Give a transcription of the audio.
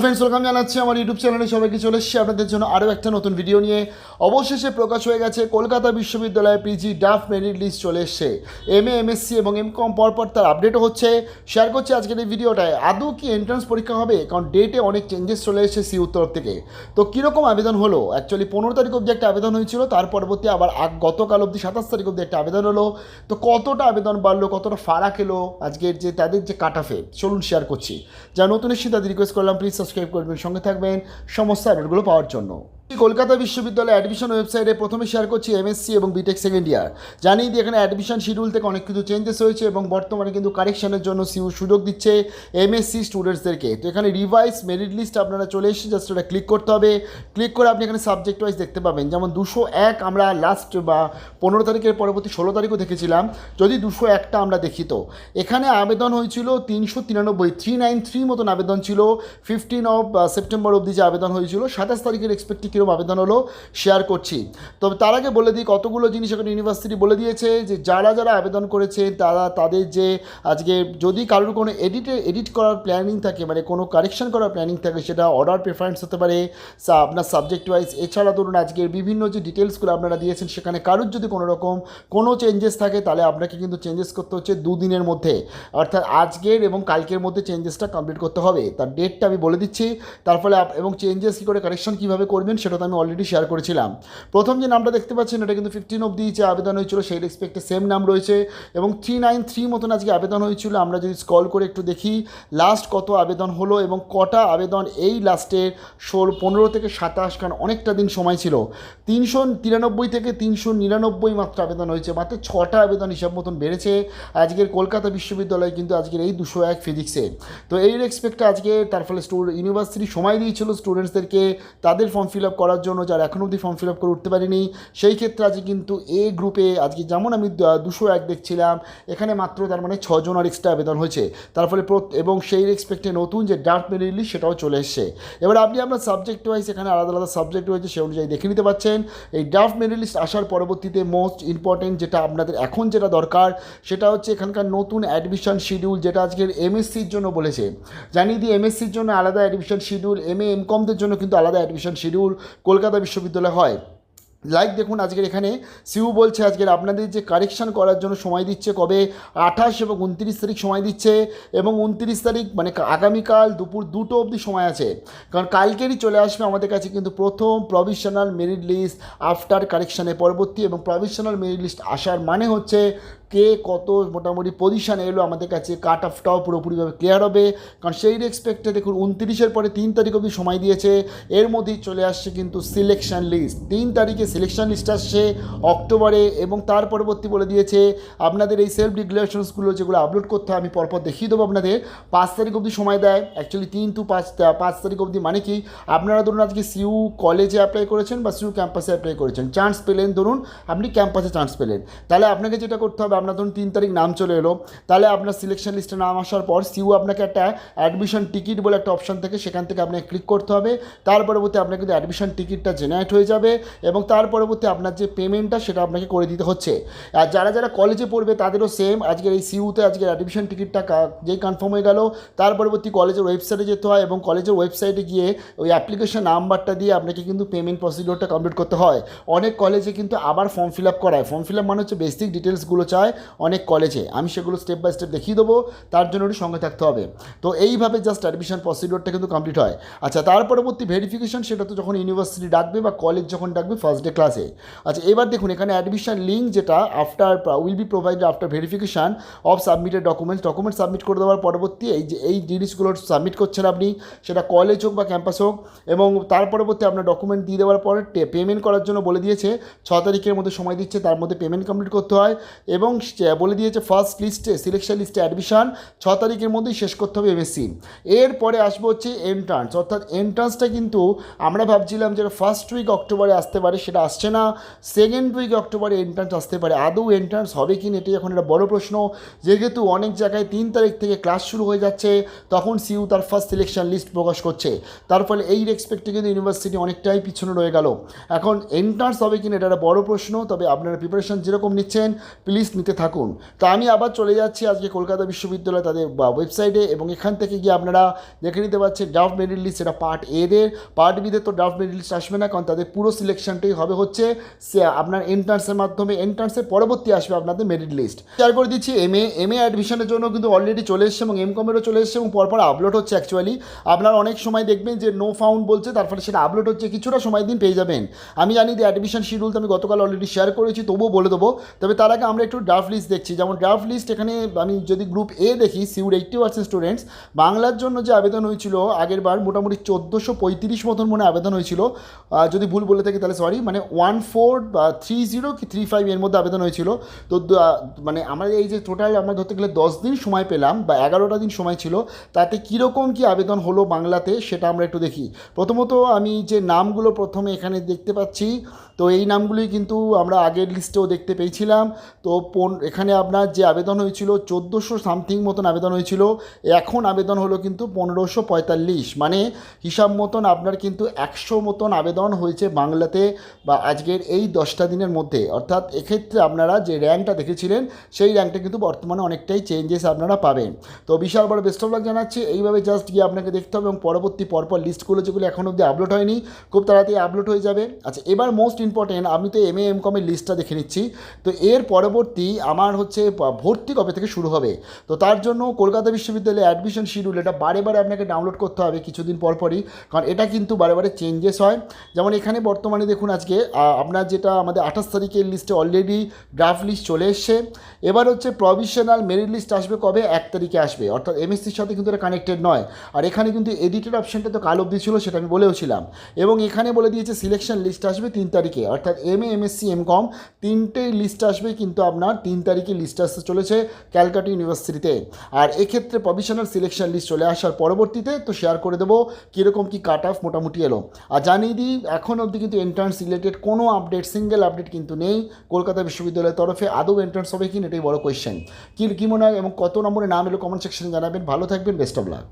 Friends, welcome জানাচ্ছি আমার YouTube চ্যানেলে। সবাইকে চলে এসেছি আপনাদের জন্য আরও একটা নতুন ভিডিও নিয়ে। অবশেষে প্রকাশ হয়ে গেছে কলকাতা বিশ্ববিদ্যালয়ে পিজি ড্রাফট মেরিট লিস্ট চলে এসছে। এমএ, এমএসসি এবং এমকম পরপর তার আপডেটও হচ্ছে। শেয়ার করছি আজকের এই ভিডিওটায়। আদৌ কি এন্ট্রান্স পরীক্ষা হবে? কারণ ডেটে অনেক চেঞ্জেস চলে এসেছে সিইউর তরফ থেকে। তো কীরকম আবেদন হলো? অ্যাকচুয়ালি 15 তারিখ অবধি একটা আবেদন হয়েছিল, তার পরবর্তী আবার গতকাল অবধি 27 তারিখ অবধি একটা আবেদন হলো। তো কতটা আবেদন বাড়লো, কতটা ফারাক এলো আজকের যে তাদের যে কাট অফে, চলুন শেয়ার করছি। যা নতুন এসেছি তাদের রিকোয়েস্ট করলাম প্লিজ সাবস্ক্রাইব করবেন, সঙ্গে থাকবেন সমস্ত আপডেটগুলো পাওয়ার জন্য। কলকাতা বিশ্ববিদ্যালয় অ্যাডমিশন ওয়েবসাইটে প্রথমে শেয়ার করছি এমএসসি এবং বিটেক সেকেন্ড ইয়ার। জানিয়ে দিই এখানে অ্যাডমিশন শিডিউল থেকে অনেক কিছু চেঞ্জেস হয়েছে এবং বর্তমানে কিন্তু কারেকশনের জন্য সিইউ সুযোগ দিচ্ছে এমএসসি স্টুডেন্টসদেরকে। তো এখানে রিভাইস মেরিট লিস্ট আপনারা চলে এসেছে, জাস্ট ওটা ক্লিক করতে হবে। ক্লিক করে আপনি এখানে সাবজেক্ট ওয়াইজ দেখতে পাবেন, যেমন 201 আমরা লাস্ট বা 15 তারিখের পরবর্তী 16 তারিখও দেখেছিলাম। যদি 201টা আমরা দেখি তো এখানে আবেদন হয়েছিল 393 মতন আবেদন ছিল। 15 সেপ্টেম্বর অবধি যে আবেদন হয়েছিল, 27 তারিখের এক্সপেক্টেড কীরকম আবেদন হলো শেয়ার করছি। তবে তার আগে বলে দিই কতগুলো জিনিস এখন ইউনিভার্সিটি বলে দিয়েছে যে যারা যারা আবেদন করেছে তাদের যে আজকে যদি কারোর কোনো এডিট করার প্ল্যানিং থাকে, মানে কোনো কারেকশন করার প্ল্যানিং থাকে, সেটা অর্ডার প্রেফারেন্স হতে পারে আপনার সাবজেক্ট ওয়াইজ। এছাড়া ধরুন আজকের বিভিন্ন যে ডিটেলসগুলো আপনারা দিয়েছেন সেখানে কারোর যদি কোনো রকম কোনো চেঞ্জেস থাকে তাহলে আপনাকে কিন্তু চেঞ্জেস করতে হচ্ছে 2 দিনের মধ্যে, অর্থাৎ আজকের এবং কালকের মধ্যে চেঞ্জেসটা কমপ্লিট করতে হবে। তার ডেটটা আমি বলে দিচ্ছি, তার ফলে এবং চেঞ্জেস কী করে কারেকশন কীভাবে করবেন সেটা তো আমি অলরেডি শেয়ার করেছিলাম। প্রথম যে নামটা দেখতে পাচ্ছেন এটা কিন্তু 15 অবধি যে আবেদন হয়েছিল সেই রেসপেক্টে সেম নাম রয়েছে এবং 393 মতন আজকে আবেদন হয়েছিল। আমরা যদি স্ক্রল করে একটু দেখি লাস্ট কত আবেদন হলো এবং কটা আবেদন এই লাস্টের 15 থেকে 27, কারণ অনেকটা দিন সময় ছিল। 393 থেকে 399 মাত্র আবেদন হয়েছে, মাত্র 6টা আবেদন হিসাব মতন বেড়েছে আজকের কলকাতা বিশ্ববিদ্যালয় কিন্তু আজকের এই 201 ফিজিক্সে। তো এই রেসপেক্টে আজকে তার ফলে ইউনিভার্সিটি সময় দিয়েছিল স্টুডেন্টসদেরকে তাদের ফর্ম ফিল আপ করার জন্য, যারা এখনও অবধি ফর্ম ফিল আপ করে উঠতে পারেনি। সেই ক্ষেত্রে আজকে কিন্তু এ গ্রুপে আজকে যেমন আমি 201 দেখছিলাম, এখানে মাত্র তার মানে 6 জন আর এক্সট্রা আবেদন হয়েছে। তার ফলে এবং সেই রেসপেক্টে নতুন যে ড্রাফট মেরিট লিস্ট সেটাও চলে এসছে। এবার আপনি আপনার সাবজেক্ট ওয়াইজ এখানে আলাদা আলাদা সাবজেক্ট রয়েছে, সে অনুযায়ী দেখে নিতে পারছেন। এই ড্রাফট মেরিট লিস্ট আসার পরবর্তীতে মোস্ট ইম্পর্টেন্ট যেটা আপনাদের এখন যেটা দরকার সেটা হচ্ছে এখানকার নতুন অ্যাডমিশন শিডিউল, যেটা আজকের এমএসসির জন্য বলেছে। জানিয়ে দিই এমএসসির জন্য আলাদা অ্যাডমিশন শিডিউল, এমএ এমকমদের জন্য কিন্তু আলাদা অ্যাডমিশন শিডিউল কলকাতা বিশ্ববিদ্যালয় হয়। লাইক দেখুন আজকের এখানে সিইউ বলছে আজকের আপনাদের যে কারেকশান করার জন্য সময় দিচ্ছে কবে, 28 এবং 29 তারিখ সময় দিচ্ছে এবং 29 তারিখ মানে আগামীকাল দুপুর 2টো অবধি সময় আছে। কারণ কালকেরই চলে আসবে আমাদের কাছে কিন্তু প্রথম প্রভিশনাল মেরিট লিস্ট আফটার কারেকশানের পরবর্তী, এবং প্রভিশনাল মেরিট লিস্ট আসার মানে হচ্ছে কে কত মোটামুটি পজিশানে এলো আমাদের কাছে, কাট অফটাও পুরোপুরিভাবে ক্লিয়ার হবে। কারণ সেই রেসপেক্টে দেখুন 29-এর পরে 3 তারিখ অবধি সময় দিয়েছে, এর মধ্যেই চলে আসছে কিন্তু সিলেকশন লিস্ট। 3 তারিখে সিলেকশন লিস্ট আসছে অক্টোবরে, এবং তার পরবর্তী বলে দিয়েছে আপনাদের এই সেলফ ডিক্লারেশনসগুলো যেগুলো আপলোড করতে হয় আমি পরপর দেখিয়ে দেবো আপনাদের। 5 তারিখ অবধি সময় দেয়, অ্যাকচুয়ালি 3 to 5 তারিখ অবধি। মানে কি আপনারা ধরুন আজকে সিইউ কলেজে অ্যাপ্লাই করেছেন বা সিইউ ক্যাম্পাসে অ্যাপ্লাই করেছেন, চান্স পেলেন, ধরুন আপনি ক্যাম্পাসে চান্স পেলেন, তাহলে আপনাকে যেটা করতে হবে, আপনার ধরুন 3 তারিখ নাম চলে এলো, তাহলে আপনার সিলেকশন লিস্টে নাম আসার পর সিইউ আপনাকে একটা অ্যাডমিশন টিকিট বলে একটা অপশন থেকে সেখান থেকে আপনাকে ক্লিক করতে হবে। তার পরবর্তী আপনার কিন্তু অ্যাডমিশন টিকিটটা জেনারেট হয়ে যাবে এবং তার পরবর্তী আপনার যে পেমেন্টটা সেটা আপনাকে করে দিতে হচ্ছে। আর যারা যারা কলেজে পড়বে তাদেরও সেম, আজকের এই সিইউতে আজকের অ্যাডমিশন টিকিটটা যেই কনফার্ম হয়ে গেল তার পরবর্তী কলেজের ওয়েবসাইটে যেতে হয় এবং কলেজের ওয়েবসাইটে গিয়ে ওই অ্যাপ্লিকেশন নাম্বারটা দিয়ে আপনাকে কিন্তু পেমেন্ট প্রসিডিওরটা কমপ্লিট করতে হয়। অনেক কলেজে কিন্তু আবার ফর্ম ফিল আপ করায়, ফর্ম ফিল আপ মানে হচ্ছে বেসিক ডিটেলসগুলো চায় অনেক কলেজে, আমি সেগুলো স্টেপ বাই স্টেপ দেখিয়ে দেবো, তার জন্য একটু সঙ্গে থাকতে হবে। তো এইভাবে জাস্ট অ্যাডমিশন প্রসিডিওরটা কিন্তু কমপ্লিট হয়। আচ্ছা, তার পরবর্তী ভেরিফিকেশন সেটা তো যখন ইউনিভার্সিটি ডাকবে বা কলেজ যখন ডাকবে ফার্স্ট ডে ক্লাসে। আচ্ছা, এবার দেখুন এখানে অ্যাডমিশন লিঙ্ক যেটা after will be provided after verification of submitted document submit করে দেওয়ার পরবর্তী এই জিনিসগুলো সাবমিট করছেন আপনি, সেটা কলেজ হোক বা ক্যাম্পাস হোক, এবং তার পরবর্তী আপনার ডকুমেন্ট দিয়ে দেওয়ার পরে পেমেন্ট করার জন্য বলে দিয়েছে 6 তারিখের মধ্যে সময় দিচ্ছে, তার মধ্যে পেমেন্ট কমপ্লিট করতে হয় এবং বলে দিয়েছে ফার্স্ট লিস্টে সিলেকশন লিস্টে অ্যাডমিশন 6 তারিখের মধ্যেই শেষ করতে হবে এমএসসি। এরপরে আসবো হচ্ছে এন্ট্রান্স, অর্থাৎ এন্ট্রান্সটা কিন্তু আমরা ভাবছিলাম যে ফার্স্ট উইক অক্টোবরে আসতে পারে, সেটা আসছে না, সেকেন্ড উইক অক্টোবরে এন্ট্রান্স আসতে পারে। আদৌ এন্ট্রান্স হবে কি না এটাই এখন একটা বড় প্রশ্ন, যেহেতু অনেক জায়গায় 3 তারিখ থেকে ক্লাস শুরু হয়ে যাচ্ছে, তখন সিইউ তার ফার্স্ট সিলেকশন লিস্ট প্রকাশ করছে। তার ফলে এই রেসপেক্টে কিন্তু ইউনিভার্সিটি অনেকটাই পিছনে রয়ে গেল। এখন এন্ট্রান্স হবে কি না এটা একটা বড় প্রশ্ন, তবে আপনারা প্রিপারেশন যেরকম নিচ্ছেন প্লিজ নিতে দিতে থাকুন। তো আমি আবার চলে যাচ্ছি আজকে কলকাতা বিশ্ববিদ্যালয় তাদের ওয়েবসাইটে, এবং এখান থেকে গিয়ে আপনারা দেখে নিতে পারছেন ড্রাফট মেরিট লিস্ট। এটা পার্ট এদের, পার্ট বিদের তো ড্রাফট মেরিট লিস্ট আসবে না, কারণ তাদের পুরো সিলেকশনটাই হবে হচ্ছে আপনার এন্ট্রান্সের মাধ্যমে। এন্ট্রান্সের পরবর্তী আসবে আপনাদের মেরিট লিস্ট। শেয়ার করে দিচ্ছি এমএ অ্যাডমিশনের জন্য কিন্তু অলরেডি চলে এসছে, এবং এমকমেরও চলে এসছে, এবং পরপর আপলোড হচ্ছে। অ্যাকচুয়ালি আপনারা অনেক সময় দেখবেন যে নো ফাউন্ড বলছে, তারপরে সেটা আপলোড হচ্ছে, কিছুটা সময় দিন পেয়ে যাবেন। আমি জানি যে অ্যাডমিশন শিডিউল তো আমি গতকাল অলরেডি শেয়ার করেছি, তবুও বলে দেবো। তবে তার আগে আমরা একটু ড্রাফট লিস্ট দেখছি। যেমন ড্রাফট লিস্ট এখানে আমি যদি গ্রুপ এ দেখি, সিউর 80% স্টুডেন্টস বাংলার জন্য যে আবেদন হয়েছিল আগের বার মোটামুটি 1435 মতন মনে আবেদন হয়েছিল, যদি ভুল বলে থাকি তাহলে সরি, মানে 1430 কি 35 এর মধ্যে আবেদন হয়েছিল। তো মানে আমরা এই যে টোটাল আমরা ধরতে গেলে 10 দিন সময় পেলাম বা 11টা দিন সময় ছিল, তাতে কীরকম কী আবেদন হলো বাংলাতে সেটা আমরা একটু দেখি। প্রথমত আমি যে নামগুলো প্রথমে এখানে দেখতে পাচ্ছি, তো এই নামগুলি কিন্তু আমরা আগের লিস্টেও দেখতে পেয়েছিলাম। তো এখানে আপনার যে আবেদন হয়েছিল 1400 সামথিং মতন আবেদন হয়েছিল, এখন আবেদন হলো কিন্তু 1545, মানে হিসাব মতন আপনার কিন্তু 100 মতন আবেদন হয়েছে বাংলাতে বা আজকের এই 10টা দিনের মধ্যে। অর্থাৎ এক্ষেত্রে আপনারা যে র্যাঙ্কটা দেখেছিলেন সেই র্যাঙ্কটা কিন্তু বর্তমানে অনেকটাই চেঞ্জেস আপনারা পাবেন। তো বিশাল বড় বেস্ট অফ লাক জানাচ্ছি। এইভাবে জাস্ট গিয়ে আপনাকে দেখতে হবে, এবং পরবর্তী পরপর লিস্টগুলো যেগুলো এখন অবধি আপলোড হয়নি খুব তাড়াতাড়ি আপলোড হয়ে যাবে। আচ্ছা, এবার মোস্ট ইম্পর্টেন্ট, আমি তো এমকমের লিস্টটা দেখে নিচ্ছি। তো এর পরবর্তী আমার হচ্ছে ভর্তি কবে থেকে শুরু হবে। তো তার জন্য কলকাতা বিশ্ববিদ্যালয়ে অ্যাডমিশন শিডিউল এটা বারে বারে আপনাকে ডাউনলোড করতে হবে কিছুদিন পরপরই, কারণ এটা কিন্তু বারে বারে চেঞ্জেস হয়। যেমন এখানে বর্তমানে দেখুন আজকে আপনার যেটা আমাদের 28 তারিখের লিস্টে অলরেডি ড্রাফট লিস্ট চলে এসছে। এবার হচ্ছে প্রভিশনাল মেরিট লিস্ট আসবে কবে, 1 তারিখে আসবে, অর্থাৎ এমএসসির সাথে কিন্তু এটা কানেক্টেড নয়। আর এখানে কিন্তু এডিটেড অপশানটা তো কাল অবধি ছিল, সেটা আমি বলেওছিলাম। এবং এখানে বলে দিয়েছে সিলেকশন লিস্ট আসবে 3 তারিখে, অর্থাৎ এমএসসি এমকম তিনটেই লিস্ট আসবে কিন্তু আপনার 3 তারিখে লিস্ট আসতে চলেছে ক্যালকাটা ইউনিভার্সিটিতে। আর এক্ষেত্রে প্রভিশনাল সিলেকশন লিস্ট চলে আসার পরবর্তীতে তো শেয়ার করে দেবো কীরকম কী কাট অফ মোটামুটি এলো। আর জানিয়ে দিই এখন অবধি কিন্তু এন্ট্রান্স রিলেটেড কোনো আপডেট, সিঙ্গেল আপডেট কিন্তু নেই কলকাতা বিশ্ববিদ্যালয়ের তরফে। আদৌ এন্ট্রান্স হবে কি না এটাই বড় কোয়েশ্চেন। কী মনে হয় এবং কত নম্বরে নাম এলো কমেন্ট সেকশনে জানাবেন। ভালো থাকবেন, বেস্ট অফ লাক।